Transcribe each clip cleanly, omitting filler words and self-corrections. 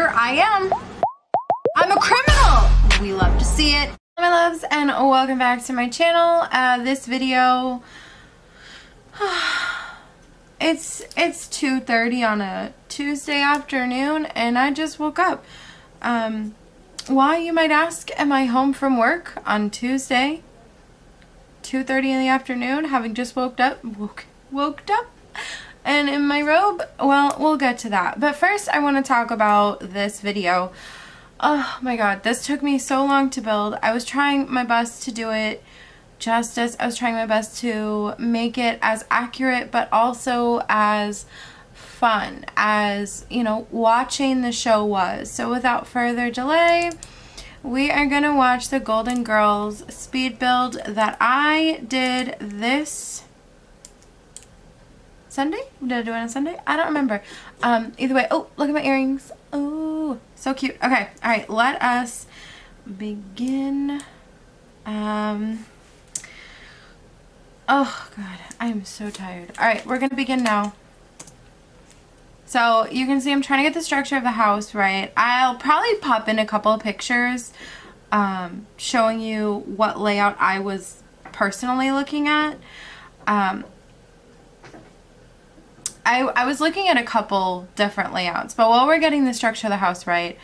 here I am. I'm a criminal. We love to see it. My loves, and welcome back to my channel. This video, it's 2:30 on a Tuesday afternoon, and I just woke up. Why, you might ask? Am I home from work on Tuesday, 2:30 in the afternoon, having just woke up, and in my robe? Well, we'll get to that. But first, I want to talk about this video. Oh my god, this took me so long to build. I was trying my best to do it justice. I was trying my best to make it as accurate, but also as fun as, you know, watching the show was. So without further delay, we are going to watch the Golden Girls speed build that I did this Sunday? Did I do it on Sunday? I don't remember. Either way, oh, look at my earrings. Oh, so cute. Okay, all right, let us begin. Oh god, I am so tired. All right, we're gonna begin now. So you can see I'm trying to get the structure of the house right. I'll probably pop in a couple of pictures showing you what layout I was personally looking at. I was looking at a couple different layouts, but while we're getting the structure of the house right,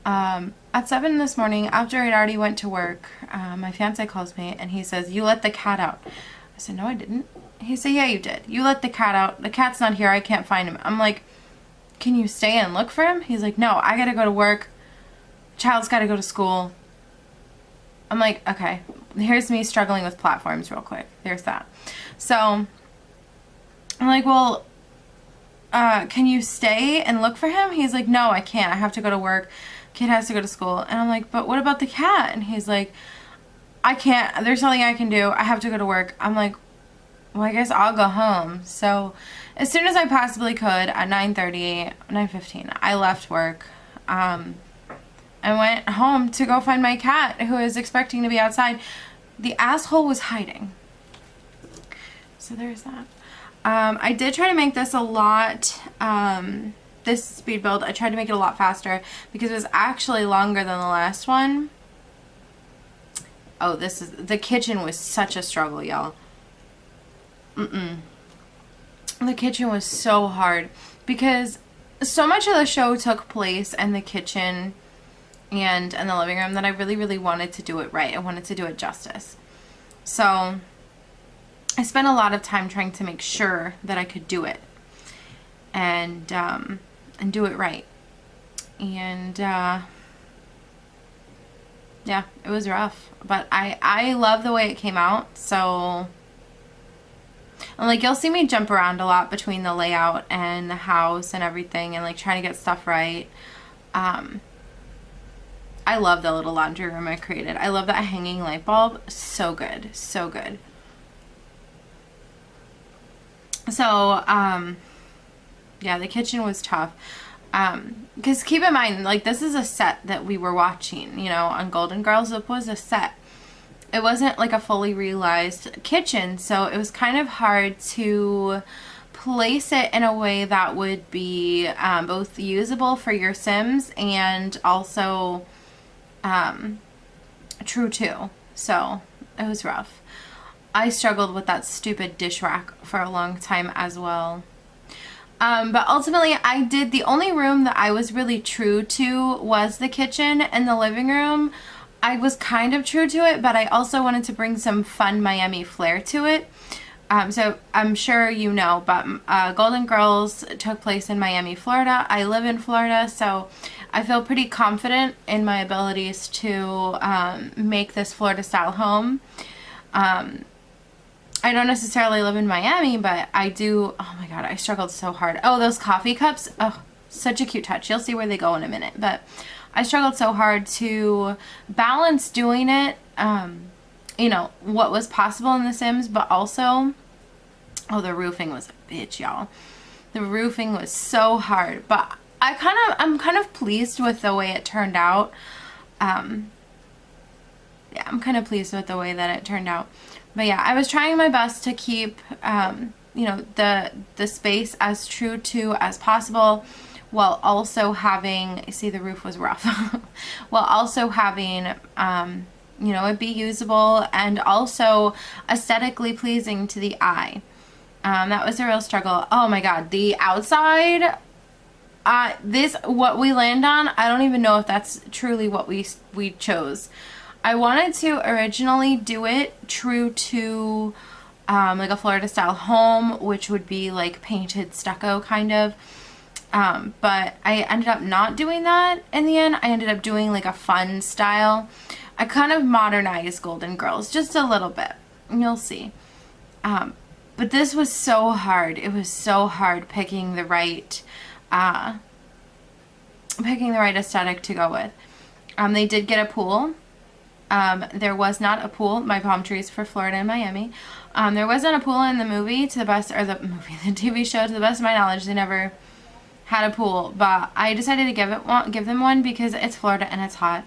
at 7 this morning, after I'd already went to work, my fiance calls me and he says, "You let the cat out." I said, "No, I didn't." He said, "Yeah, you did. You let the cat out. The cat's not here. I can't find him." I'm like, "Can you stay and look for him?" He's like, "No, I gotta go to work. Child's gotta go to school." I'm like, okay, here's me struggling with platforms real quick. There's that. So I'm like, well, can you stay and look for him? He's like, "No, I can't. I have to go to work. Kid has to go to school." And I'm like, "But what about the cat?" And he's like, "I can't. There's nothing I can do. I have to go to work." I'm like, well, I guess I'll go home. So as soon as I possibly could at 9:15, I left work. I went home to go find my cat, who was expecting to be outside. The asshole was hiding. So there's that. I did try to make this a lot, this speed build, I tried to make it a lot faster because it was actually longer than the last one. Oh, the kitchen was such a struggle, y'all. The kitchen was so hard because so much of the show took place in the kitchen and in the living room that I really, really wanted to do it right. I wanted to do it justice. So I spent a lot of time trying to make sure that I could do it and do it right. And yeah, it was rough, but I love the way it came out. So, and like, you'll see me jump around a lot between the layout and the house and everything, and like trying to get stuff right. I love the little laundry room I created. I love that hanging light bulb. So good, so good. So, yeah, the kitchen was tough. Because keep in mind, like, this is a set that we were watching, you know, on Golden Girls. It was a set. It wasn't like a fully realized kitchen, so it was kind of hard to place it in a way that would be both usable for your Sims and also true too. So it was rough. I struggled with that stupid dish rack for a long time as well. But ultimately, I did, the only room that I was really true to was the kitchen, and the living room, I was kind of true to it, but I also wanted to bring some fun Miami flair to it. So I'm sure you know, but Golden Girls took place in Miami, Florida. I live in Florida, so I feel pretty confident in my abilities to make this Florida style home. I don't necessarily live in Miami, but I do. Oh my god, I struggled so hard. Oh, those coffee cups. Oh, such a cute touch. You'll see where they go in a minute. But I struggled so hard to balance doing it, you know, what was possible in The Sims, but also, oh, the roofing was a bitch, y'all. The roofing was so hard, but I'm kind of pleased with the way it turned out. Yeah, I'm kind of pleased with the way that it turned out. But yeah, I was trying my best to keep, you know, the space as true to as possible while also having, see, the roof was rough, while also having, you know, it be usable and also aesthetically pleasing to the eye. That was a real struggle. Oh my God, the outside, what we land on, I don't even know if that's truly what we chose. I wanted to originally do it true to like a Florida style home, which would be like painted stucco kind of. But I ended up not doing that in the end. I ended up doing like a fun style. I kind of modernized Golden Girls just a little bit. You'll see. But this was so hard. It was so hard picking the right aesthetic to go with. They did get a pool. There was not a pool. My palm trees for Florida and Miami. There wasn't a pool in the movie, the TV show, to the best of my knowledge. They never had a pool, but I decided to give them one because it's Florida and it's hot.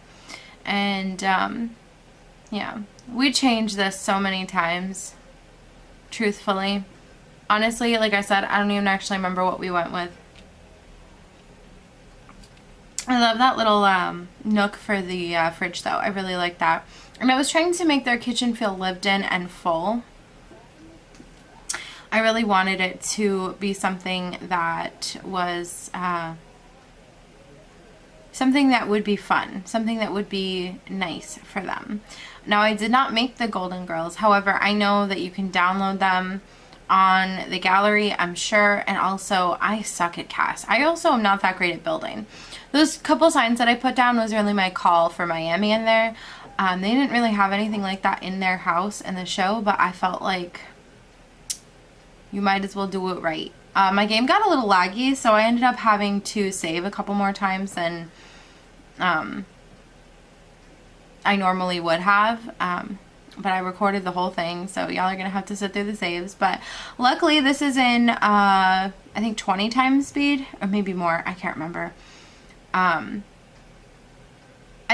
And yeah, we changed this so many times. Truthfully, honestly, like I said, I don't even actually remember what we went with. I love that little nook for the fridge though. I really like that. And I was trying to make their kitchen feel lived in and full. I really wanted it to be something that was something that would be fun, something that would be nice for them. Now, I did not make the Golden Girls. However, I know that you can download them on the gallery, I'm sure. And also, I suck at casts. I also am not that great at building. Those couple signs that I put down was really my call for Miami in there. They didn't really have anything like that in their house in the show, but I felt like you might as well do it right. My game got a little laggy, so I ended up having to save a couple more times than I normally would have, but I recorded the whole thing, so y'all are gonna have to sit through the saves. But luckily this is in I think 20 times speed, or maybe more, I can't remember. I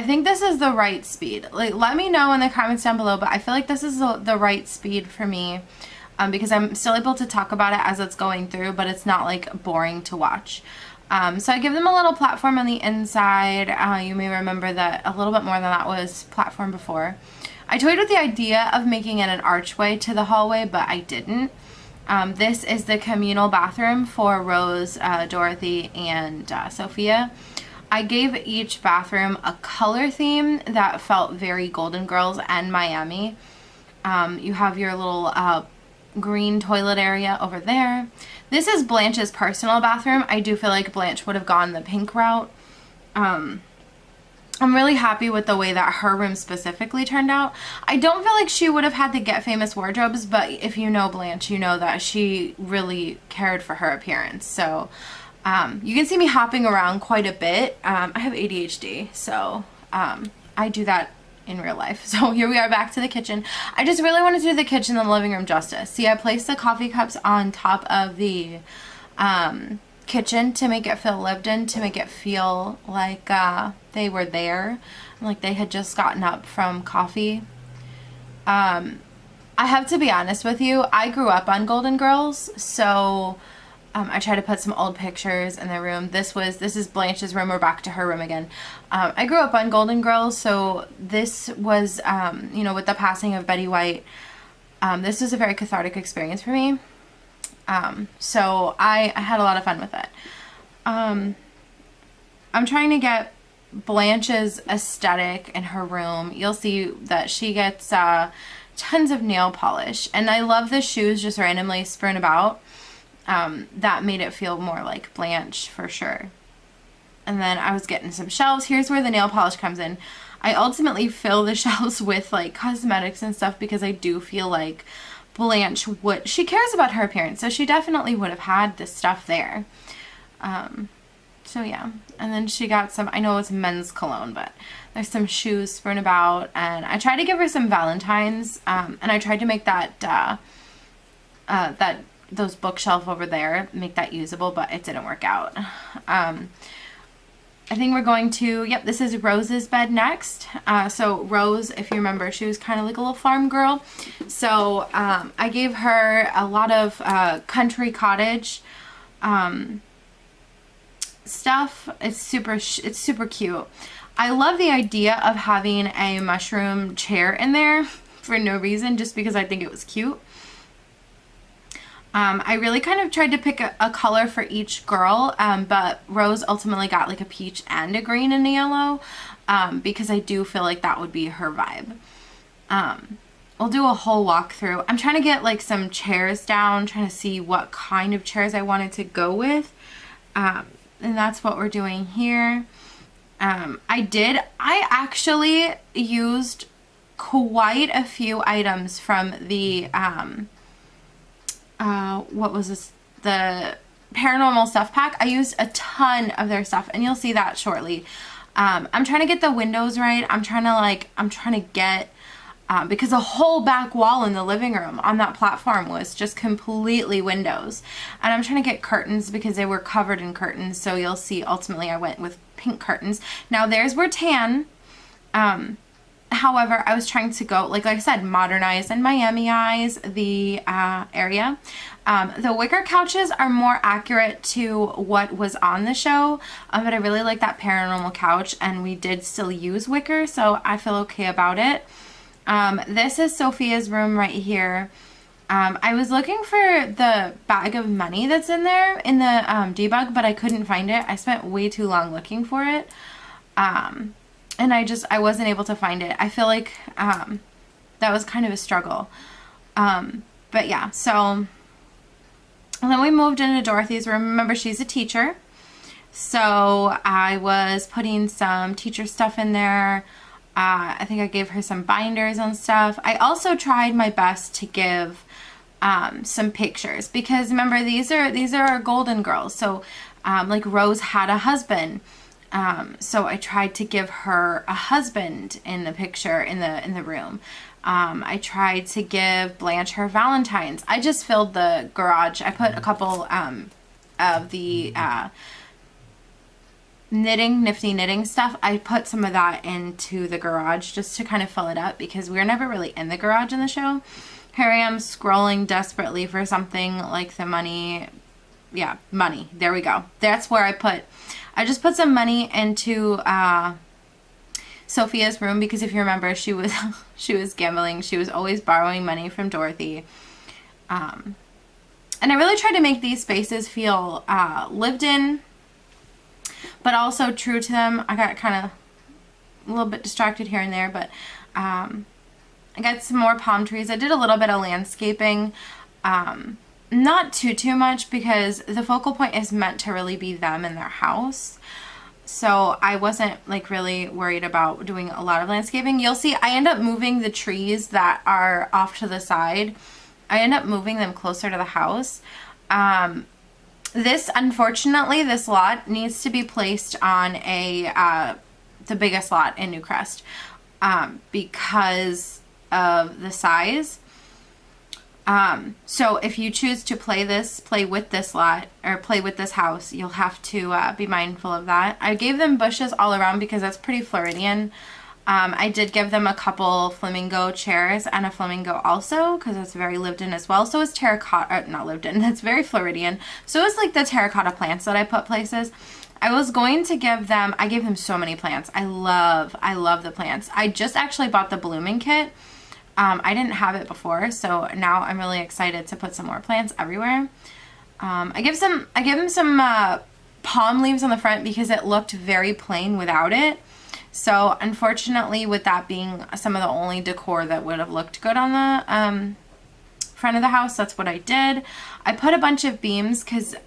think this is the right speed. Like, let me know in the comments down below, but I feel like this is the right speed for me, because I'm still able to talk about it as it's going through, but it's not like boring to watch. So I give them a little platform on the inside. You may remember that a little bit more than that was platform before. I toyed with the idea of making it an archway to the hallway, but I didn't. This is the communal bathroom for Rose, Dorothy, and Sophia. I gave each bathroom a color theme that felt very Golden Girls and Miami. You have your little green toilet area over there. This is Blanche's personal bathroom. I do feel like Blanche would have gone the pink route. I'm really happy with the way that her room specifically turned out. I don't feel like she would have had the Get Famous wardrobes, but if you know Blanche, you know that she really cared for her appearance. So you can see me hopping around quite a bit. I have ADHD, so I do that in real life. So here we are back to the kitchen. I just really wanted to do the kitchen and the living room justice. See, I placed the coffee cups on top of the kitchen to make it feel lived in, to make it feel like they were there, like they had just gotten up from coffee. I have to be honest with you, I grew up on Golden Girls, so I tried to put some old pictures in the room. This is Blanche's room. We're back to her room again. I grew up on Golden Girls, so this was, you know, with the passing of Betty White, this was a very cathartic experience for me. So I had a lot of fun with it. I'm trying to get Blanche's aesthetic in her room. You'll see that she gets tons of nail polish, and I love the shoes just randomly strewn about. That made it feel more like Blanche for sure. And then I was getting some shelves. Here's where the nail polish comes in. I ultimately fill the shelves with like cosmetics and stuff because I do feel like Blanche she cares about her appearance, so she definitely would have had this stuff there. So yeah, and then she got some, I know it's men's cologne, but there's some shoes strewn about, and I tried to give her some Valentines, and I tried to make that those bookshelf over there, make that usable, but it didn't work out. I think we're going to, yep, this is Rose's bed next. So Rose, if you remember, she was kind of like a little farm girl. So I gave her a lot of country cottage stuff. It's super cute. I love the idea of having a mushroom chair in there for no reason, just because I think it was cute. I really kind of tried to pick a color for each girl, but Rose ultimately got like a peach and a green and a yellow, because I do feel like that would be her vibe. We'll do a whole walkthrough. I'm trying to get like some chairs down, trying to see what kind of chairs I wanted to go with. And that's what we're doing here. I actually used quite a few items from the, what was this? The paranormal stuff pack. I used a ton of their stuff, and you'll see that shortly. I'm trying to get the windows right. I'm trying to get, because the whole back wall in the living room on that platform was just completely windows. And I'm trying to get curtains because they were covered in curtains. So you'll see ultimately I went with pink curtains. Now theirs were tan. However, I was trying to go, like I said, modernize and Miami-ize the area. The wicker couches are more accurate to what was on the show, but I really like that paranormal couch, and we did still use wicker, so I feel okay about it. This is Sophia's room right here. I was looking for the bag of money that's in there in the debug, but I couldn't find it. I spent way too long looking for it. And I wasn't able to find it. I feel like that was kind of a struggle. But yeah, so and then we moved into Dorothy's room. Remember, she's a teacher. So I was putting some teacher stuff in there. I think I gave her some binders and stuff. I also tried my best to give some pictures, because remember, these are our golden girls. So like Rose had a husband. So I tried to give her a husband in the picture in the room. I tried to give Blanche her Valentine's. I just filled the garage. I put a couple of the nifty knitting stuff. I put some of that into the garage just to kind of fill it up, because we were never really in the garage in the show. Here I am scrolling desperately for something like the money. Yeah, money. There we go. That's where I just put some money into Sophia's room, because if you remember, she was gambling. She was always borrowing money from Dorothy. And I really tried to make these spaces feel lived in, but also true to them. I got kind of a little bit distracted here and there, but I got some more palm trees. I did a little bit of landscaping. Not too much, because the focal point is meant to really be them and their house. So I wasn't like really worried about doing a lot of landscaping. You'll see I end up moving the trees that are off to the side. I end up moving them closer to the house. Unfortunately, this lot needs to be placed on the biggest lot in Newcrest, because of the size. So if you choose to play with this lot, or play with this house, you'll have to be mindful of that. I gave them bushes all around because that's pretty Floridian. I did give them a couple flamingo chairs and a flamingo also, because it's very lived in as well. So is terracotta, not lived in, that's very Floridian. So is like the terracotta plants that I put places. I was going to give them, I gave them so many plants. I love the plants. I just actually bought the blooming kit. I didn't have it before, so now I'm really excited to put some more plants everywhere. I give them some palm leaves on the front because it looked very plain without it. So unfortunately, with that being some of the only decor that would have looked good on the front of the house, that's what I did. I put a bunch of beams because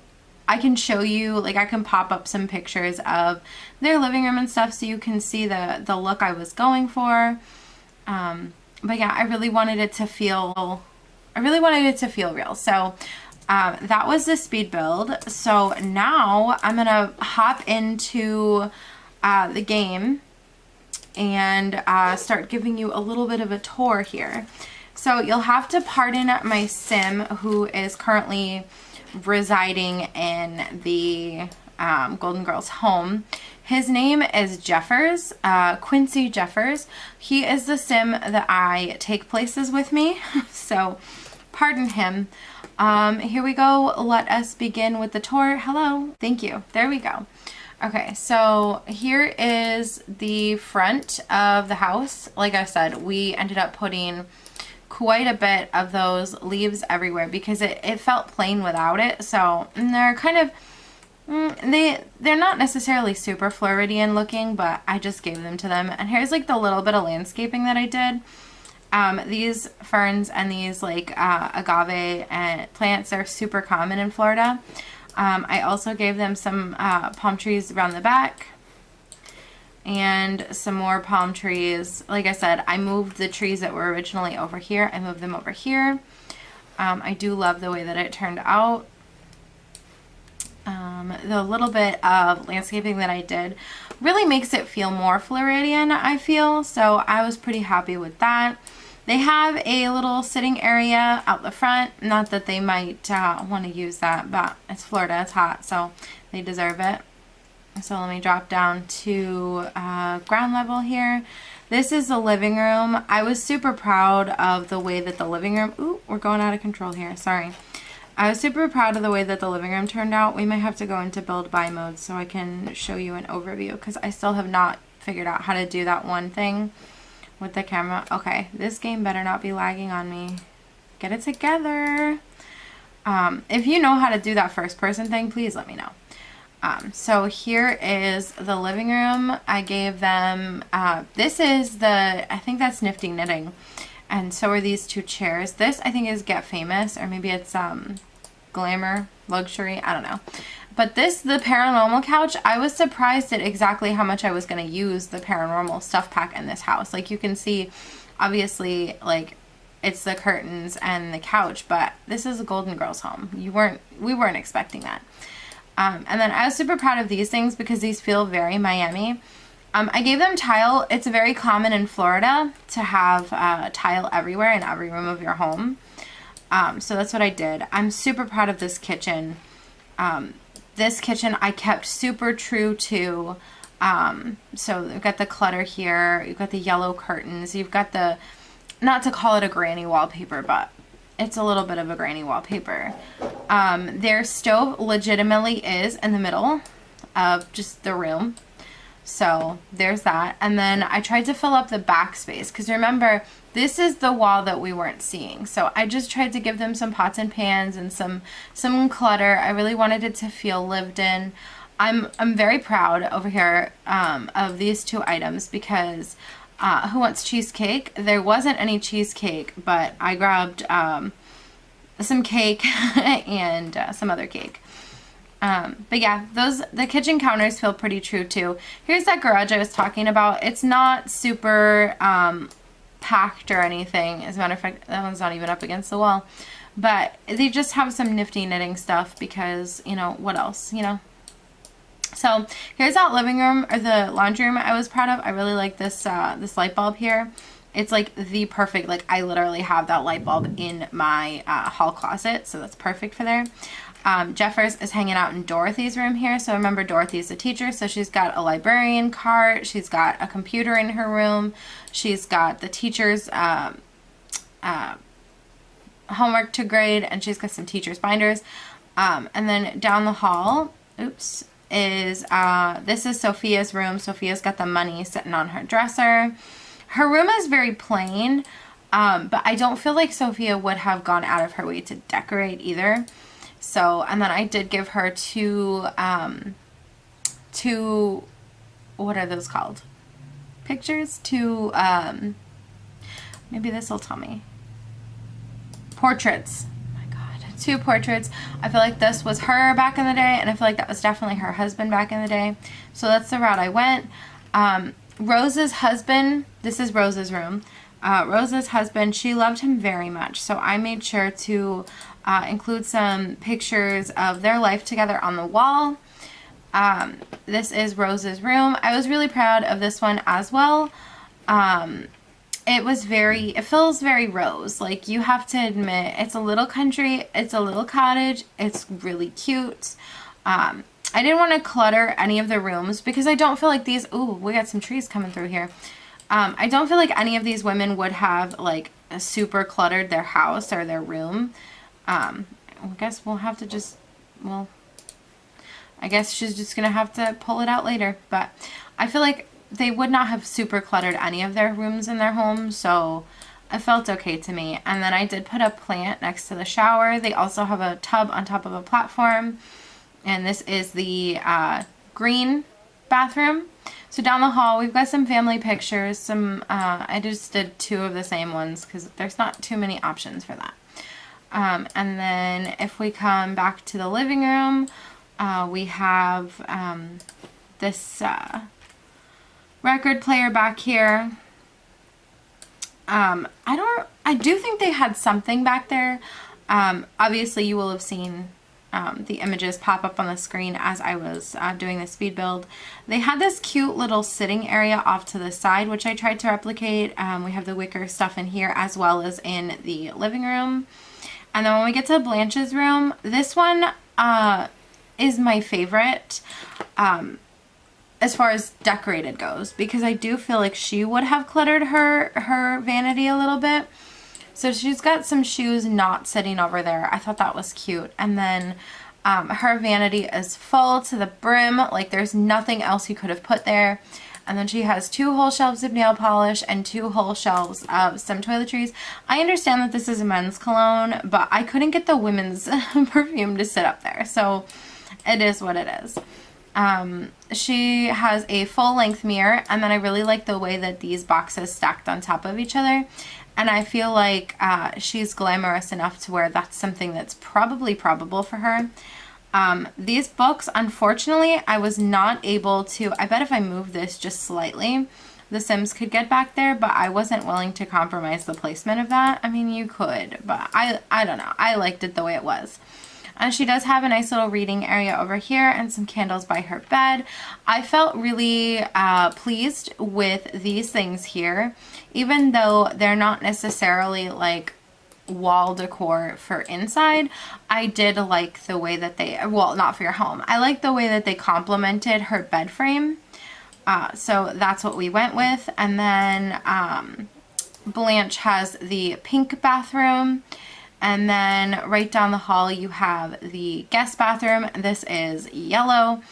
I can show you, like I can pop up some pictures of their living room and stuff so you can see the look I was going for. But yeah, I really wanted it to feel real. So that was the speed build. So now I'm gonna hop into the game and start giving you a little bit of a tour here. So you'll have to pardon my sim, who is currently residing in the Golden Girls home. His name is Jeffers, Quincy Jeffers. He is the sim that I take places with me, so pardon him. Here we go. Let us begin with the tour. Hello. Thank you. There we go. Okay, so here is the front of the house. Like I said, we ended up putting quite a bit of those leaves everywhere because it felt plain without it. So they're kind of, they're not necessarily super Floridian looking, but I just gave them to them. And here's like the little bit of landscaping that I did. These ferns and these like agave and plants are super common in Florida. I also gave them some palm trees around the back and some more palm trees. Like I said, I moved the trees that were originally over here. I moved them over here. I do love the way that it turned out. The little bit of landscaping that I did really makes it feel more Floridian, I feel. So I was pretty happy with that. They have a little sitting area out the front. Not that they might want to use that, but it's Florida, it's hot, so they deserve it. So let me drop down to ground level here. This is the living room. I was super proud of the way that the living room, ooh, we're going out of control here, sorry. I was super proud of the way that the living room turned out. We might have to go into build by mode so I can show you an overview because I still have not figured out how to do that one thing with the camera. Okay, this game better not be lagging on me. Get it together. If you know how to do that first person thing, please let me know. So here is the living room. I gave them, this is the, I think that's Nifty Knitting. And so are these two chairs. This I think is Get Famous, or maybe it's Glamour, Luxury, I don't know. But this, the paranormal couch, I was surprised at exactly how much I was going to use the paranormal stuff pack in this house. Like you can see, obviously, like it's the curtains and the couch, but this is a Golden Girls home. We weren't expecting that. And then I was super proud of these things because these feel very Miami. I gave them tile. It's very common in Florida to have tile everywhere in every room of your home. So that's what I did. I'm super proud of this kitchen. This kitchen I kept super true to, so you've got the clutter here, you've got the yellow curtains, you've got the, not to call it a granny wallpaper, but it's a little bit of a granny wallpaper. Their stove legitimately is in the middle of just the room. So there's that. And then I tried to fill up the back space because remember, this is the wall that we weren't seeing. So I just tried to give them some pots and pans and some clutter. I really wanted it to feel lived in. I'm very proud over here of these two items because who wants cheesecake? There wasn't any cheesecake, but I grabbed some cake and some other cake. But yeah, the kitchen counters feel pretty true too. Here's that garage I was talking about. It's not super packed or anything. As a matter of fact, that one's not even up against the wall. But they just have some nifty knitting stuff because, you know, what else, you know? So here's that living room, or the laundry room I was proud of. I really like this, this light bulb here. It's like the perfect, like I literally have that light bulb in my hall closet. So that's perfect for there. Jeffers is hanging out in Dorothy's room here. So remember, Dorothy's a teacher, so she's got a librarian cart. She's got a computer in her room. She's got the teacher's homework to grade, and she's got some teacher's binders. And then down the hall, oops, is this is Sophia's room. Sophia's got the money sitting on her dresser. Her room is very plain, but I don't feel like Sophia would have gone out of her way to decorate either. So, and then I did give her two, what are those called? Pictures? Two, maybe this will tell me. Portraits. Oh my God, two portraits. I feel like this was her back in the day, and I feel like that was definitely her husband back in the day. So that's the route I went. Rose's husband, this is Rose's room. Rose's husband, she loved him very much. So I made sure to include some pictures of their life together on the wall. This is Rose's room. I was really proud of this one as well. It feels very Rose. Like, you have to admit, it's a little country, it's a little cottage, it's really cute. I didn't want to clutter any of the rooms because I don't feel like these, ooh, we got some trees coming through here. I don't feel like any of these women would have like super cluttered their house or their room. I guess we'll have to just, well, I guess she's just going to have to pull it out later. But I feel like they would not have super cluttered any of their rooms in their home, so it felt okay to me. And then I did put a plant next to the shower. They also have a tub on top of a platform. And this is the green bathroom. So down the hall, we've got some family pictures. Some I just did 2 of the same ones because there's not too many options for that. And then if we come back to the living room, we have this record player back here. I do think they had something back there. Obviously you will have seen the images pop up on the screen as I was doing the speed build. They had this cute little sitting area off to the side, which I tried to replicate. We have the wicker stuff in here as well as in the living room. And then when we get to Blanche's room, this one is my favorite as far as decorated goes, because I do feel like she would have cluttered her vanity a little bit. So she's got some shoes not sitting over there. I thought that was cute. And then her vanity is full to the brim. Like there's nothing else you could have put there. And then she has 2 whole shelves of nail polish and 2 whole shelves of some toiletries. I understand that this is a men's cologne, but I couldn't get the women's perfume to sit up there. So it is what it is. She has a full length mirror, and then I really like the way that these boxes stacked on top of each other. And I feel like she's glamorous enough to where that's something that's probably probable for her. These books, unfortunately, I was not able to, I bet if I move this just slightly, the Sims could get back there, but I wasn't willing to compromise the placement of that. I mean, you could, but I don't know. I liked it the way it was. And she does have a nice little reading area over here and some candles by her bed. I felt really pleased with these things here, even though they're not necessarily like wall decor for inside. I did like the way that they, well, not for your home. I like the way that they complemented her bed frame. So that's what we went with. And then Blanche has the pink bathroom. And then right down the hall you have the guest bathroom. This is yellow.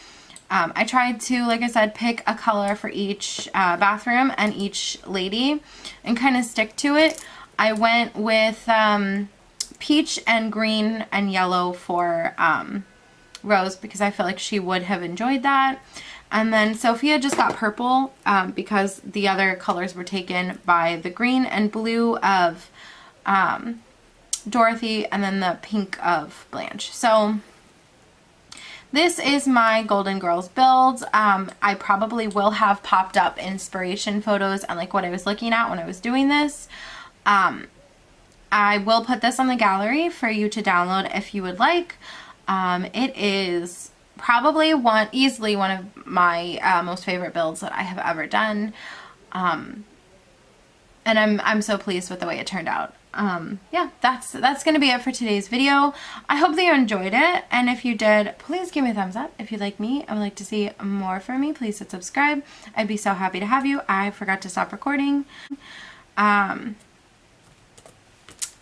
I tried to, like I said, pick a color for each bathroom and each lady and kind of stick to it. I went with peach and green and yellow for Rose because I feel like she would have enjoyed that. And then Sophia just got purple because the other colors were taken by the green and blue of Dorothy and then the pink of Blanche. So this is my Golden Girls build. I probably will have popped up inspiration photos and like what I was looking at when I was doing this. I will put this on the gallery for you to download if you would like. It is probably easily one of my most favorite builds that I have ever done. And I'm so pleased with the way it turned out. Yeah, that's gonna be it for today's video. I hope that you enjoyed it, and if you did, please give me a thumbs up. If you'd like me and would like to see more from me, please hit subscribe. I'd be so happy to have you. I forgot to stop recording.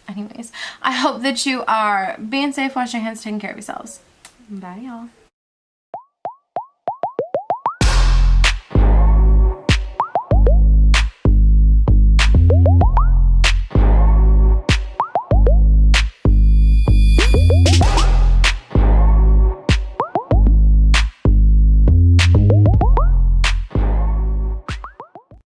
Anyways, I hope that you are being safe, wash your hands, taking care of yourselves. Bye, y'all.